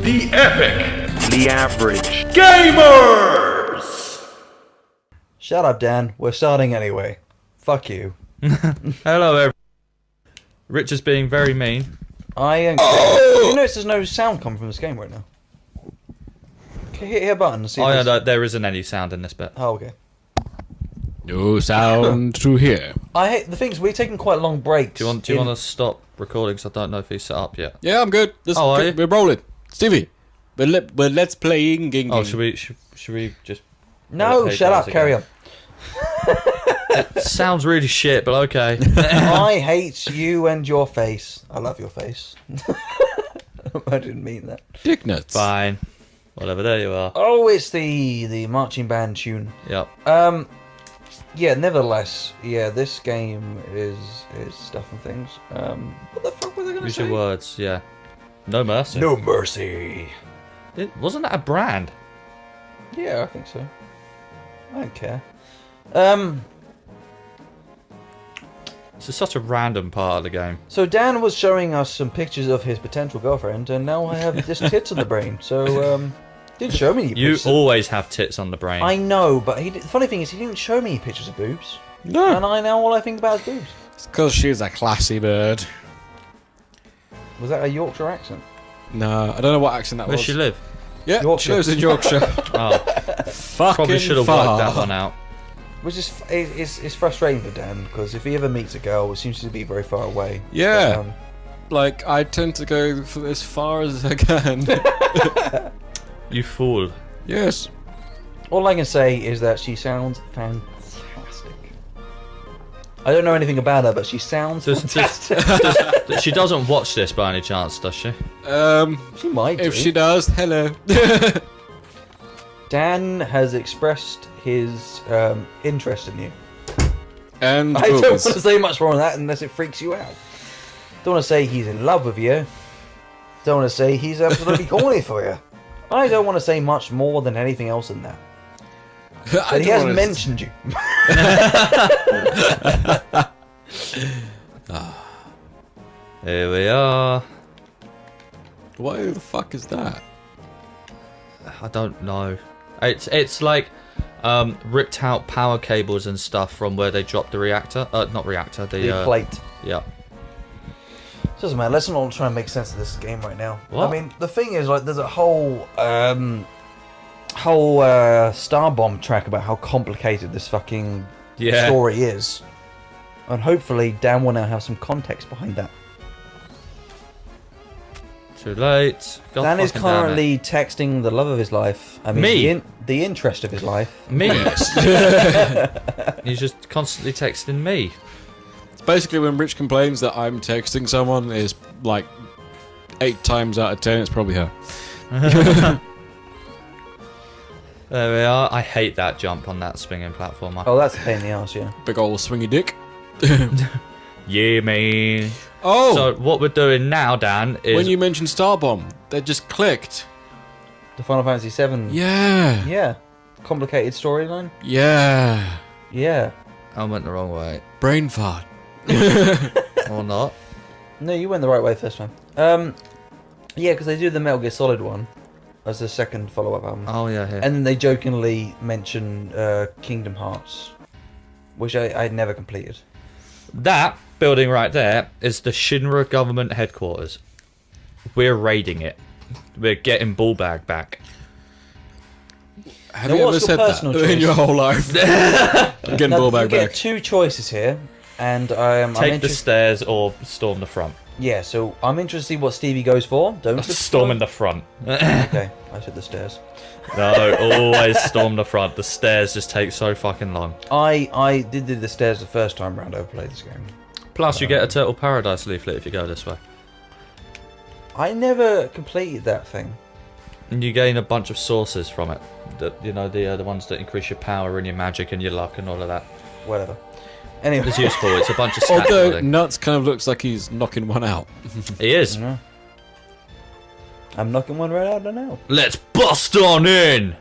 the epic, the average gamers! Shut up, Dan. We're starting anyway. Fuck you. Hello, everyone. Rich is being very mean. I am. You notice there's no sound coming from this game right now. Okay, hit a button and see. Oh, no, there isn't any sound in this bit. Oh, okay. No sound to hear. I hate the things we're taking quite long breaks. Do you want to stop recording? Because I don't know if he's set up yet. Yeah, I'm good. We're rolling. Stevie, we're let's playing. Ging, Oh, ging. should we just? No, shut up. Carry on. It sounds really shit, but okay. I hate you and your face. I love your face. I didn't mean that. Dick nuts. Fine. Whatever. There you are. Oh, it's the marching band tune. Yep. Yeah. Nevertheless, yeah, this game is stuff and things. What the fuck were they gonna Use say? your words. Yeah. No mercy. No mercy. Wasn't that a brand? Yeah, I think so. I don't care. This is such a random part of the game. So Dan was showing us some pictures of his potential girlfriend, and now I have this tits on the brain. So, didn't show me any You pictures. always have tits on the brain. I know, but the funny thing is he didn't show me pictures of boobs. No. And I now all I think about is boobs. It's because she's a classy bird. Was that a Yorkshire accent? No, I don't know what accent that Where was. does she live? Yeah, Yorkshire. she lives in Yorkshire. Oh, Fucking probably should have far. worked that one out. Which is it's frustrating for Dan, because if he ever meets a girl, it seems to be very far away. Yeah. But, Like, I tend to go for as far as I can. You fool. Yes. all I can say is that she sounds fantastic. I don't know anything about her, but she sounds fantastic. She doesn't watch this by any chance, does she? She might do. If she does, hello. Dan has expressed his interest in you. And I don't want boobs. to say much more on that unless it freaks you out. Don't want to say he's in love with you. Don't want to say he's absolutely corny for you. I don't want to say much more than anything else than that. But he has mentioned you. Here we are. What the fuck is that? I don't know. It's like ripped out power cables and stuff from where they dropped the reactor. Not reactor. The plate. Yeah. Doesn't matter. Let's not try and make sense of this game right now. What? I mean, the thing is, like, there's a whole Star Bomb track about how complicated this fucking story is, and hopefully Dan will now have some context behind that. Too late. God Dan is fucking damn currently texting the love of his life. I mean, Me? the interest of his life. it. Me. He's just constantly texting me. Basically, when Rich complains that I'm texting someone, is like 8 times out of 10, it's probably her. There we are. I hate that jump on that swinging platform. Oh, that's a pain in the ass, yeah. Big ol' swingy dick. Yeah, man. Oh! So what we're doing now, Dan, is When you mentioned Starbomb, they just clicked. The Final Fantasy VII. Yeah. Yeah. Complicated storyline. Yeah. Yeah. I went the wrong way, Brain fart. or not? No, you went the right way first time. Yeah, because they do the Metal Gear Solid one as the second follow-up album. Oh yeah, here. And then they jokingly mention Kingdom Hearts, which I had never completed. That building right there is the Shinra government headquarters. We're raiding it. We're getting Ballbag back. Have Now, you ever what's your said that personal in choice? your whole life? I'm getting Now, ball you back get back. 2 choices here, and I'm Take the interested. stairs or storm the front. Yeah, so I'm interested to see what Stevie goes for. Don't Storm in the front. Okay, I said the stairs. No, always storm the front. The stairs just take so fucking long. I did do the stairs the first time round I played this game. Plus, you get a Turtle Paradise leaflet if you go this way. I never completed that thing. And you gain a bunch of sources from it. The ones that increase your power and your magic and your luck and all of that. Whatever. Anyway. It's useful. It's a bunch of stat Although building. Nuts kind of looks like he's knocking one out. He is. No. I'm knocking one right out now. Let's bust on in!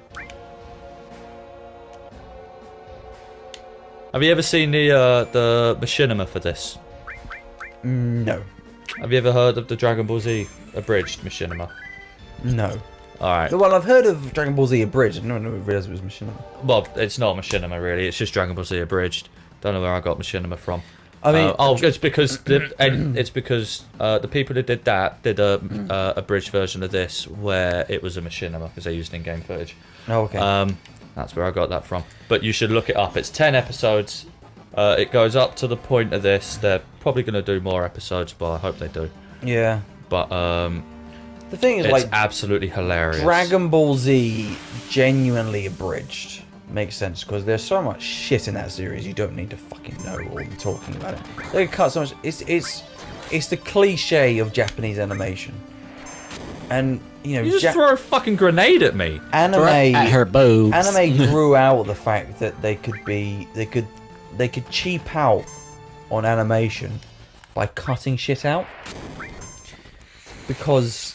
Have you ever seen the machinima for this? No. Have you ever heard of the Dragon Ball Z abridged machinima? No. Alright. Well, I've heard of Dragon Ball Z abridged. I never realised it was Machinima. Well, it's not Machinima really. It's just Dragon Ball Z abridged. Don't know where I got Machinima from. I mean, it's because the people who did that did a abridged version of this where it was a Machinima because they used in-game footage. oh, okay. That's where I got that from. But you should look it up. It's 10 episodes. It goes up to the point of this. They're probably going to do more episodes, but I hope they do. Yeah. But The thing is, it's like, absolutely hilarious. Dragon Ball Z genuinely abridged makes sense because there's so much shit in that series you don't need to fucking know or be talking about it. They cut so much. It's the cliche of Japanese animation, and you know, You just throw a fucking grenade at me. anime At her boobs. anime grew out the fact that they could cheap out on animation by cutting shit out because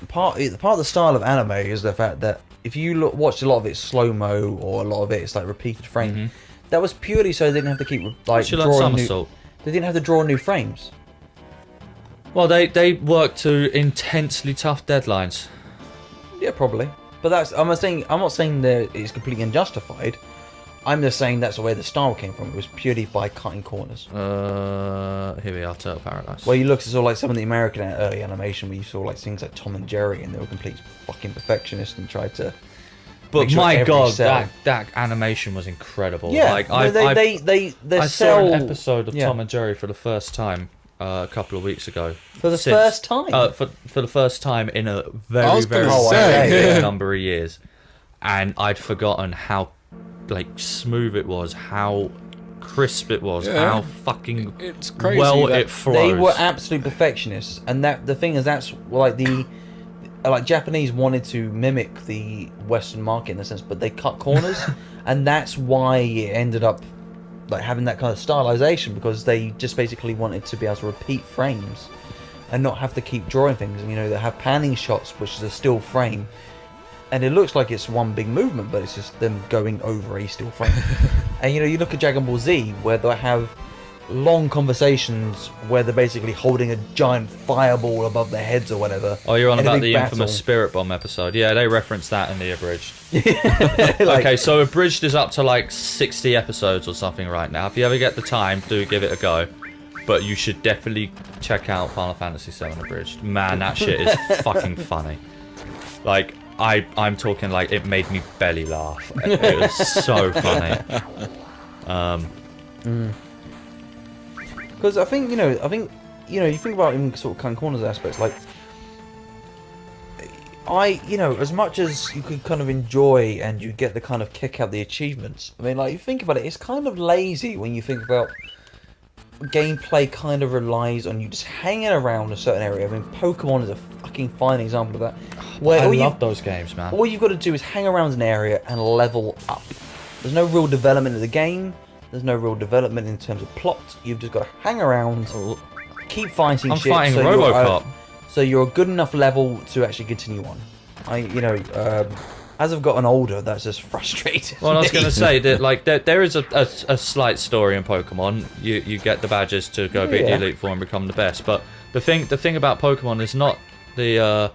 part of the style of anime is the fact that if you watch a lot of it slow-mo or a lot of it's like repeated frames, that was purely so they didn't have to keep like Should like drawing new, somersault. they didn't have to draw new frames. Well, they work to intensely tough deadlines. Yeah, probably. But I'm not saying that it's completely unjustified. I'm just saying that's the way the style came from. It was purely by cutting corners. Here we are, Turtle Paradise. Well, you look at sort of like some of the American early animation where you saw like things like Tom and Jerry, and they were complete fucking perfectionists and tried to. But make sure my every god, cell- that animation was incredible. Yeah, like, no, I they saw sell an episode of yeah. Tom and Jerry for the first time a couple of weeks ago. For the first time? For the first time in a I very, was very gonna say. number of years. And I'd forgotten how like smooth it was, how crisp it was, Yeah. how fucking It's crazy well that it flows. They were absolute perfectionists, and that the thing is that's like like Japanese wanted to mimic the Western market in a sense, but they cut corners, and that's why it ended up like having that kind of stylization because they just basically wanted to be able to repeat frames and not have to keep drawing things. And you know, they have panning shots, which is a still frame. And it looks like it's one big movement, but it's just them going over a still frame. And you know, you look at Dragon Ball Z, where they have long conversations where they're basically holding a giant fireball above their heads or whatever. Oh, you're on in a about big the battle. infamous Spirit Bomb episode. Yeah, they referenced that in the abridged. Like, Okay, so abridged is up to like 60 episodes or something right now. If you ever get the time, do give it a go. But you should definitely check out Final Fantasy VII abridged. Man, that shit is fucking funny. Like, I'm talking like it made me belly laugh. It was so funny. Because I think you think about in sort of cutting corners aspects. Like, as much as you could kind of enjoy and you get the kind of kick out the achievements. I mean, like, you think about it, it's kind of lazy when you think about gameplay. Kind of relies on you just hanging around a certain area. I mean, Pokemon is a fucking fine example of that. Where I all love those games, man. all you've got to do is hang around an area and level up. There's no real development of the game. There's no real development in terms of plot. You've just got to hang around, keep fighting I'm shit. fighting so Robocop. so you're a good enough level to actually continue on. As I've gotten older, that's just frustrating. Well, I was going to say that like there is a slight story in Pokemon. You get the badges to go beat the Yeah. Elite Four and become the best. But the thing about Pokemon is not the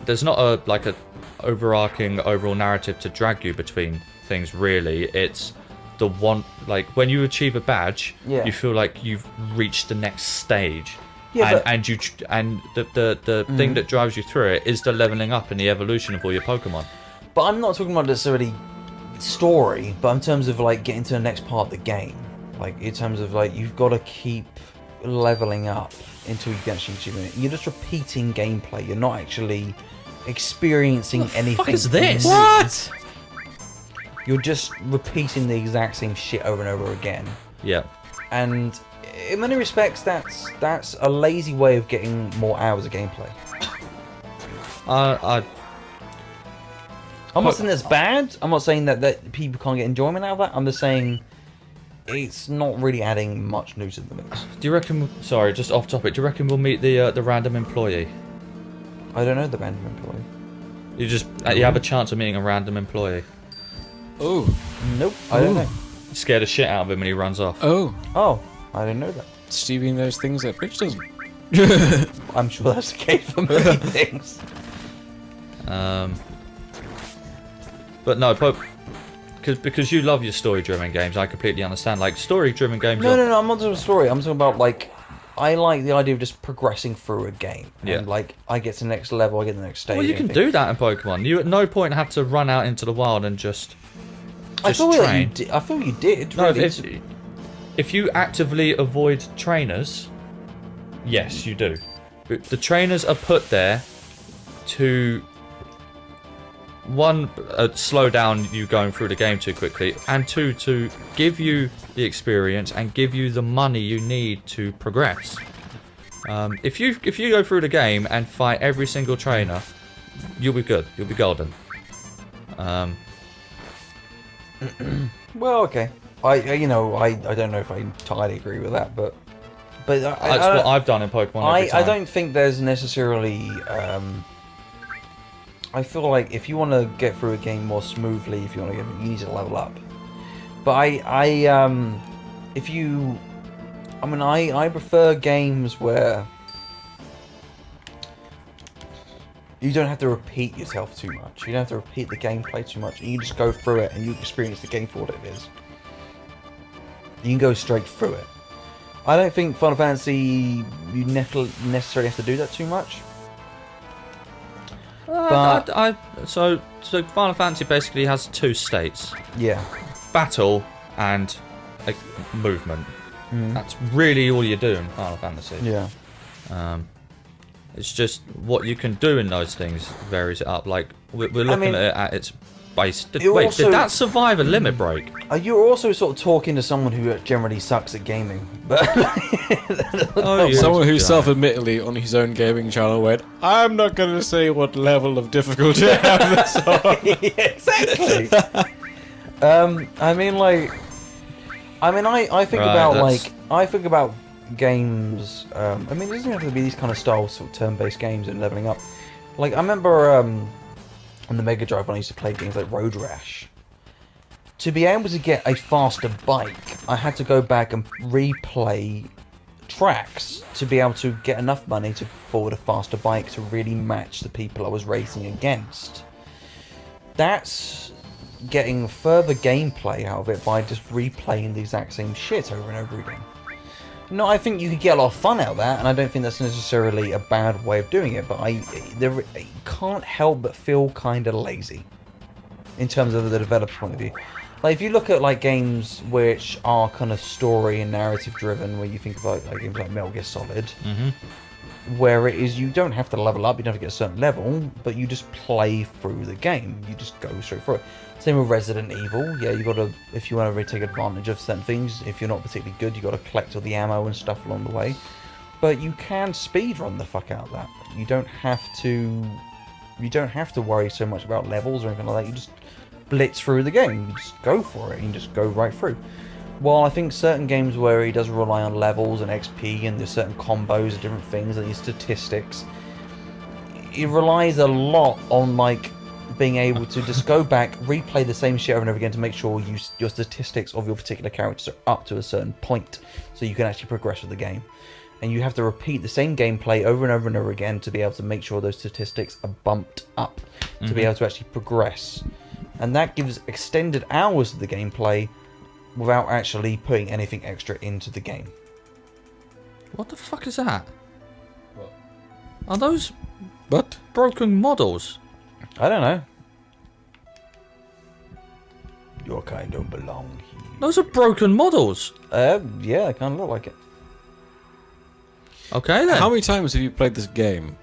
there's not a overarching overall narrative to drag you between things. Really, it's the one like when you achieve a badge, Yeah. you feel like you've reached the next stage. Yeah, and the thing that drives you through it is the leveling up and the evolution of all your Pokemon. But I'm not talking about necessarily story, but in terms of like getting to the next part of the game. Like in terms of like you've got to keep leveling up until you get actually achieve it. You're just repeating gameplay. You're not actually experiencing anything. Fuck is this? new. What? You're just repeating the exact same shit over and over again. Yeah. And in many respects, that's a lazy way of getting more hours of gameplay. I'm not saying that's bad. I'm not saying that people can't get enjoyment out of that. I'm just saying it's not really adding much new to the mix. Do you reckon? Sorry, just off topic. Do you reckon we'll meet the random employee? I don't know the random employee. You have a chance of meeting a random employee. Oh. Nope, I don't know. Scare the shit out of him and he runs off. Oh. Oh, I didn't know that. Stevie knows things that Rich doesn't. I'm sure that's the case for many things. But no, because you love your story-driven games, I completely understand. Like story-driven games. No, I'm not talking about story. I'm talking about like, I like the idea of just progressing through a game. Yeah. And like, I get to the next level, I get to the next stage. Well, you can do that in Pokemon. You at no point have to run out into the wild and just I feel train. like you did. I feel you did. No, Really. if you actively avoid trainers, yes, you do. But the trainers are put there to one, slow down you going through the game too quickly, and two, to give you the experience and give you the money you need to progress. If you go through the game and fight every single trainer, you'll be good. You'll be golden. Well, okay. I don't know if I entirely agree with that, but That's what I've done in Pokemon every time. I don't think there's necessarily. I feel like if you want to get through a game more smoothly, if you want to you need to level up. But I prefer games where you don't have to repeat yourself too much. You don't have to repeat the gameplay too much. You just go through it and you experience the game for what it is. You can go straight through it. I don't think Final Fantasy you necessarily have to do that too much. So Final Fantasy basically has two states: Yeah. battle and movement. That's really all you do in Final Fantasy. Yeah. It's just what you can do in those things varies it up. Like we're looking at it at its base. Did that survive a limit break? You're also sort of talking to someone who generally sucks at gaming, but Someone who self-admittedly on his own gaming channel went, I'm not going to say what level of difficulty I have this on. Yeah, exactly. I think about games. It doesn't have to be these kind of styles, sort of turn-based games and leveling up. Like I remember on the Mega Drive when I used to play games like Road Rash. To be able to get a faster bike, I had to go back and replay tracks to be able to get enough money to afford a faster bike to really match the people I was racing against. That's getting further gameplay out of it by just replaying the exact same shit over and over again. No, I think you could get a lot of fun out of that, and I don't think that's necessarily a bad way of doing it, but I can't help but feel kind of lazy in terms of the developer point of view. Like, if you look at like games which are kind of story and narrative driven, where you think about like games like Metal Gear Solid, where it is you don't have to level up, you don't have to get a certain level, but you just play through the game. You just go straight through it. Same with Resident Evil. Yeah, you got to, if you want to really take advantage of certain things, if you're not particularly good, you got to collect all the ammo and stuff along the way. But you can speedrun the fuck out of that. You don't have to worry so much about levels or anything like that. You just blitz through the game. You just go for it and just go right through. While I think certain games where he does rely on levels and XP and there's certain combos and different things and these statistics, it relies a lot on like being able to just go back, replay the same shit over and over again to make sure your statistics of your particular characters are up to a certain point so you can actually progress with the game. And you have to repeat the same gameplay over and over and over again to be able to make sure those statistics are bumped up to be able to actually progress. And that gives extended hours of the gameplay without actually putting anything extra into the game. What the fuck is that? What? Are those What? broken models? I don't know. Your kind don't belong here. Those are broken models. Yeah, they kind of look like it. Okay then. How many times have you played this game?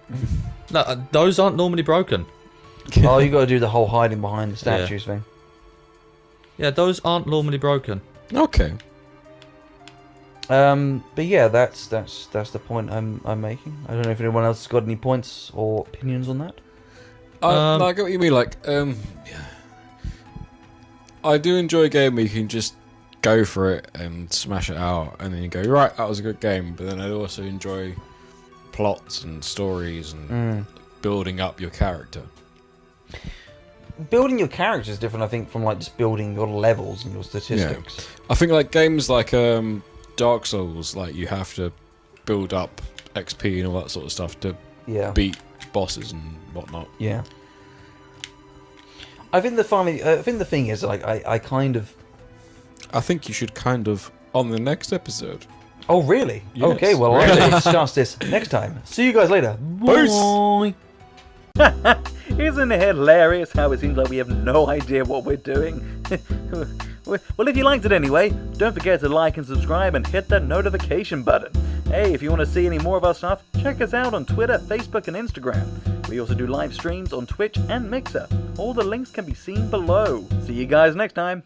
No, those aren't normally broken. Oh, you got to do the whole hiding behind the statues thing. Yeah, those aren't normally broken. Okay. But yeah, that's the point I'm making. I don't know if anyone else has got any points or opinions on that. No, I get what you mean. Like, I do enjoy a game where you can just go for it and smash it out, and then you go, right, that was a good game. But then I also enjoy plots and stories and building up your character. Building your character is different, I think, from like just building your levels and your statistics. Yeah. I think like games like Dark Souls, like you have to build up XP and all that sort of stuff to Yeah. beat bosses and whatnot. Yeah. I think the thing is, like, I kind of... I think you should kind of on the next episode. Oh, really? Yes. Okay, well, I'll discuss this next time. See you guys later. Bye. Isn't it hilarious how it seems like we have no idea what we're doing? Well, if you liked it anyway, don't forget to like and subscribe and hit that notification button. Hey, if you want to see any more of our stuff, check us out on Twitter, Facebook, and Instagram. We also do live streams on Twitch and Mixer. All the links can be seen below. See you guys next time.